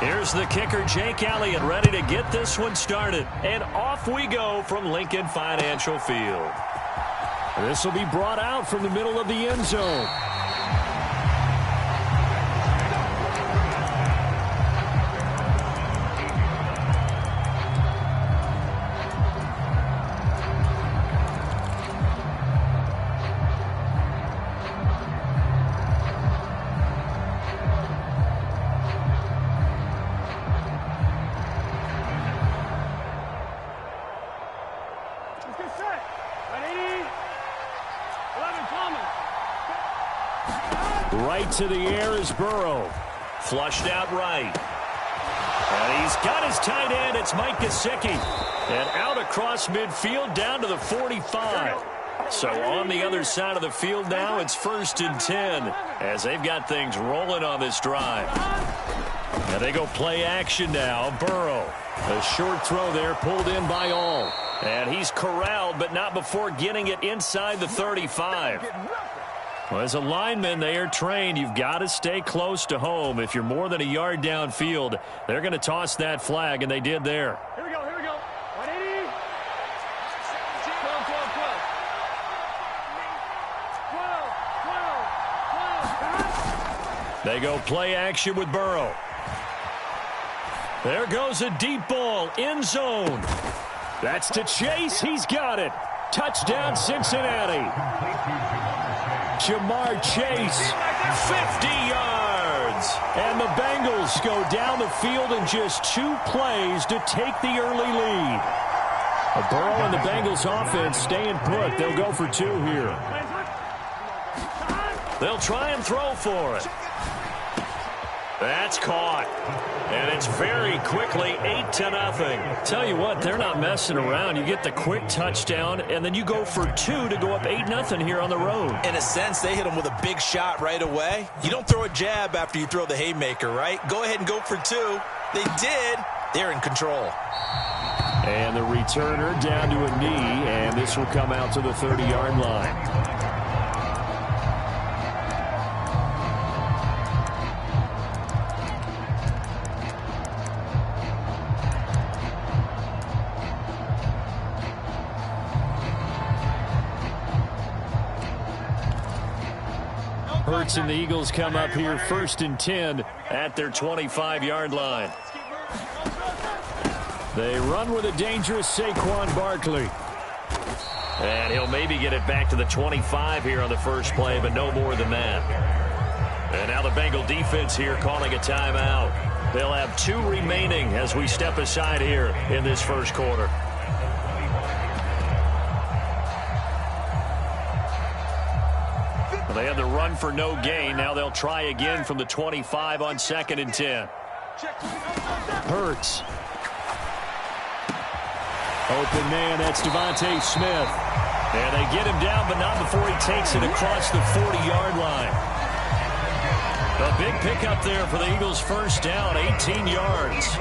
Here's the kicker, Jake Elliott, ready to get this one started. And off we go from Lincoln Financial Field. This will be brought out from the middle of the end zone. Right to the air is Burrow. Flushed out right. And he's got his tight end. It's Mike Gesicki. And out across midfield down to the 45. So on the other side of the field now, it's 1st and 10 as they've got things rolling on this drive. And they go play action now. Burrow. A short throw there pulled in by All. And he's corralled, but not before getting it inside the 35. Well, as a lineman, they are trained. You've got to stay close to home. If you're more than a yard downfield, they're going to toss that flag, and they did there. Here we go, here we go. 180. 12. They go play action with Burrow. There goes a deep ball, end zone. That's to Chase. He's got it. Touchdown, Cincinnati. Jamar Chase, 50 yards. And the Bengals go down the field in just 2 plays to take the early lead. Burrow and the Bengals offense staying put. They'll go for 2 here. They'll try and throw for it. That's caught. And it's very quickly 8-0. Tell you what, they're not messing around. You get the quick touchdown, and then you go for 2 to go up 8-0 here on the road. In a sense, they hit them with a big shot right away. You don't throw a jab after you throw the haymaker, right? Go ahead and go for 2. They did. They're in control. And the returner down to a knee, and this will come out to the 30-yard line. Hurts and the Eagles come up here 1st and 10 at their 25-yard line. They run with a dangerous Saquon Barkley. And he'll maybe get it back to the 25 here on the first play, but no more than that. And now the Bengal defense here calling a timeout. They'll have 2 remaining as we step aside here in this first quarter. They had the run for no gain. Now they'll try again from the 25 on 2nd and 10. Hurts. Open man, that's Devontae Smith. And they get him down, but not before he takes it across the 40-yard line. A big pickup there for the Eagles' first down, 18 yards.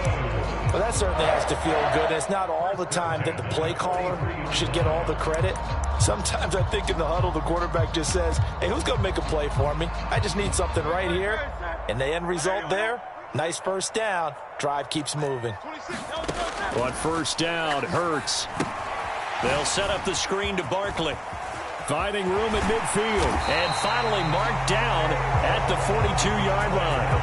Well, that certainly has to feel good. It's not all the time that the play caller should get all the credit. Sometimes I think in the huddle, the quarterback just says, hey, who's going to make a play for me? I just need something right here. And the end result there, nice first down. Drive keeps moving. On first down, Hurts. They'll set up the screen to Barkley. Finding room at midfield. And finally marked down at the 42-yard line.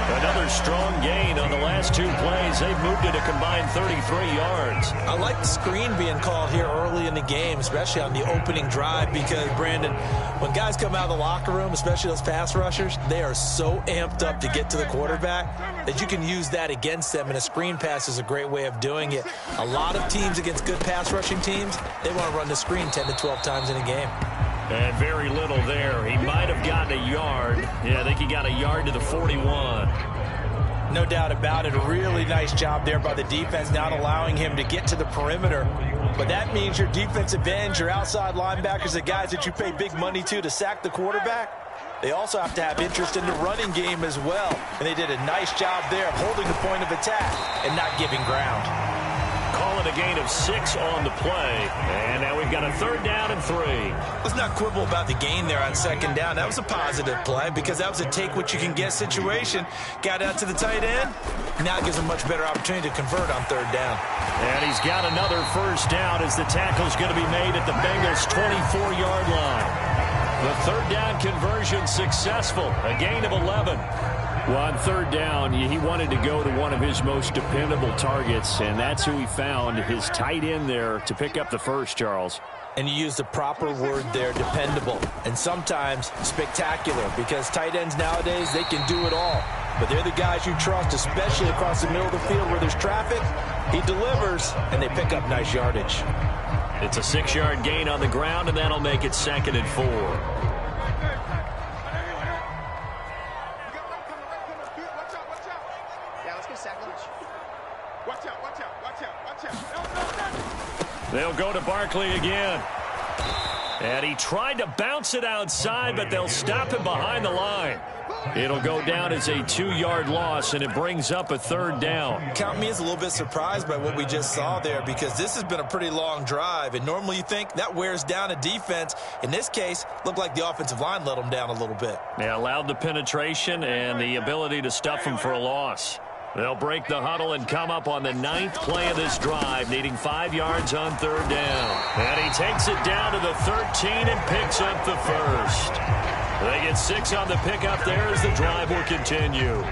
Another strong gain on the last 2 plays. They've moved it a combined 33 yards. I like the screen being called here early in the game, especially on the opening drive, because, Brandon, when guys come out of the locker room, especially those pass rushers, they are so amped up to get to the quarterback that you can use that against them, and a screen pass is a great way of doing it. A lot of teams against good pass rushing teams, they want to run the screen 10 to 12 times in a game. And very little there. He might have gotten a yard. Yeah, I think he got a yard to the 41. No doubt about it. A really nice job there by the defense, not allowing him to get to the perimeter. But that means your defensive ends, your outside linebackers, the guys that you pay big money to sack the quarterback, they also have to have interest in the running game as well. And they did a nice job there of holding the point of attack and not giving ground. Call it a gain of 6 on the play. And now we've got a 3rd down and 3. Let's not quibble about the gain there on 2nd down. That was a positive play because that was a take-what-you-can-get situation. Got out to the tight end. Now it gives him a much better opportunity to convert on 3rd down. And he's got another 1st down as the tackle's going to be made at the Bengals' 24-yard line. The 3rd down conversion successful, a gain of 11. Well, on 3rd down, he wanted to go to one of his most dependable targets, and that's who he found, his tight end there, to pick up the 1st, Charles. And you used the proper word there, dependable, and sometimes spectacular, because tight ends nowadays, they can do it all. But they're the guys you trust, especially across the middle of the field where there's traffic. He delivers, and they pick up nice yardage. It's a 6-yard gain on the ground, and that'll make it 2nd and 4. They'll go to Barkley again. And he tried to bounce it outside, but they'll stop him behind the line. It'll go down as a 2-yard loss, and it brings up a 3rd down. Count me as a little bit surprised by what we just saw there, because this has been a pretty long drive, and normally you think that wears down a defense. In this case, looked like the offensive line let them down a little bit. They allowed the penetration and the ability to stuff them for a loss. They'll break the huddle and come up on the 9th play of this drive, needing 5 yards on 3rd down. And he takes it down to the 13 and picks up the 1st. They get 6 on the pickup there as the drive will continue.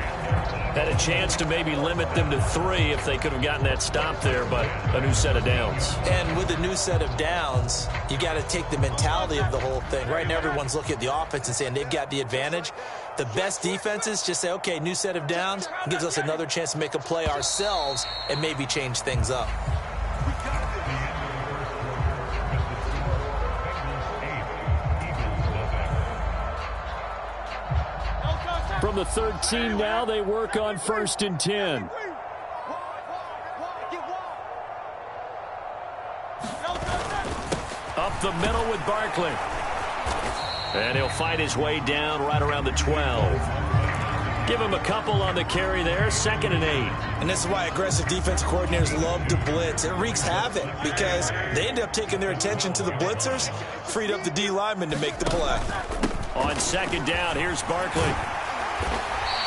Had a chance to maybe limit them to 3 if they could have gotten that stop there, but a new set of downs. And with a new set of downs, you got to take the mentality of the whole thing. Right now, everyone's looking at the offense and saying they've got the advantage. The best defenses just say, okay, new set of downs. It gives us another chance to make a play ourselves and maybe change things up. From the 13 now, they work on 1st and 10. Up the middle with Barkley. And he'll fight his way down right around the 12. Give him a couple on the carry there, 2nd and 8. And this is why aggressive defensive coordinators love to blitz. It wreaks havoc because they end up taking their attention to the blitzers, freed up the D lineman to make the play. On 2nd down, here's Barkley.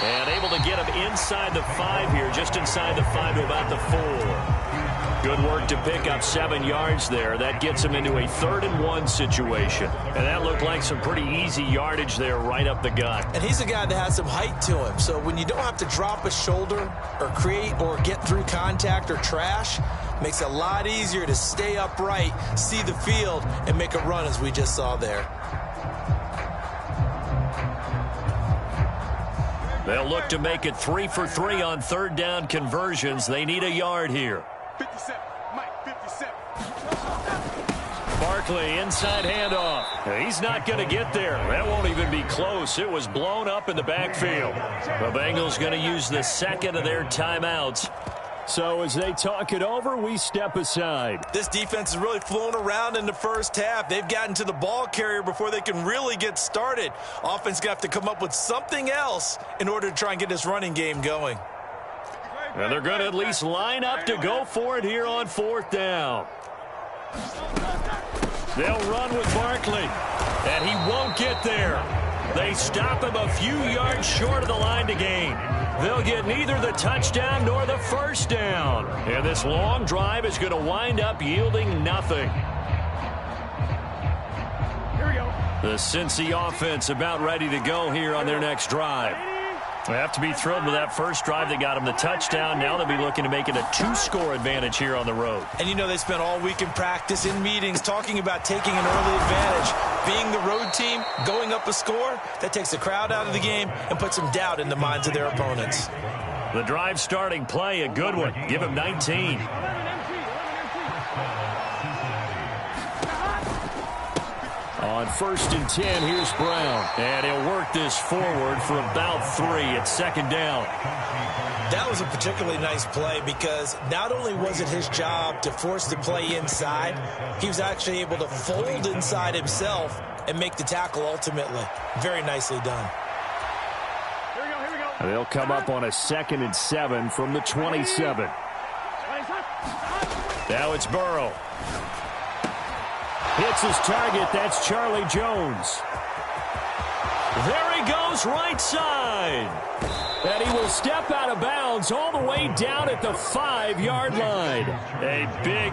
And able to get him inside the 5 here, just inside the 5 to about the 4. Good work to pick up 7 yards there. That gets him into a 3rd and 1 situation. And that looked like some pretty easy yardage there right up the gut. And he's a guy that has some height to him. So when you don't have to drop a shoulder or create or get through contact or trash, makes it a lot easier to stay upright, see the field, and make a run as we just saw there. They'll look to make it 3 for 3 on 3rd down conversions. They need a yard here. 57, Mike, 57. Barkley, inside handoff. He's not going to get there. That won't even be close. It was blown up in the backfield. The Bengals going to use the 2nd of their timeouts. So as they talk it over, we step aside. This defense is really flown around in the first half. They've gotten to the ball carrier before they can really get started. Offense got to come up with something else in order to try and get this running game going. And they're going to at least line up to go for it here on 4th down. They'll run with Barkley, and he won't get there. They stop him a few yards short of the line to gain. They'll get neither the touchdown nor the 1st down. And this long drive is going to wind up yielding nothing. Here we go. The Cincy offense about ready to go here on their next drive. They have to be thrilled with that first drive that got them the touchdown. Now they'll be looking to make it a 2-score advantage here on the road. And you know they spent all week in practice, in meetings, talking about taking an early advantage. Being the road team, going up a score, that takes the crowd out of the game and puts some doubt in the minds of their opponents. The drive starting play, a good one. Give him 19. On 1st and 10, here's Brown. And he'll work this forward for about 3 at 2nd down. That was a particularly nice play because not only was it his job to force the play inside, he was actually able to fold inside himself and make the tackle ultimately. Very nicely done. Here we go. They'll come up on a 2nd and 7 from the 27. Now it's Burrow. Hits his target. That's Charlie Jones. There he goes, right side. And he will step out of bounds all the way down at the 5-yard line. A big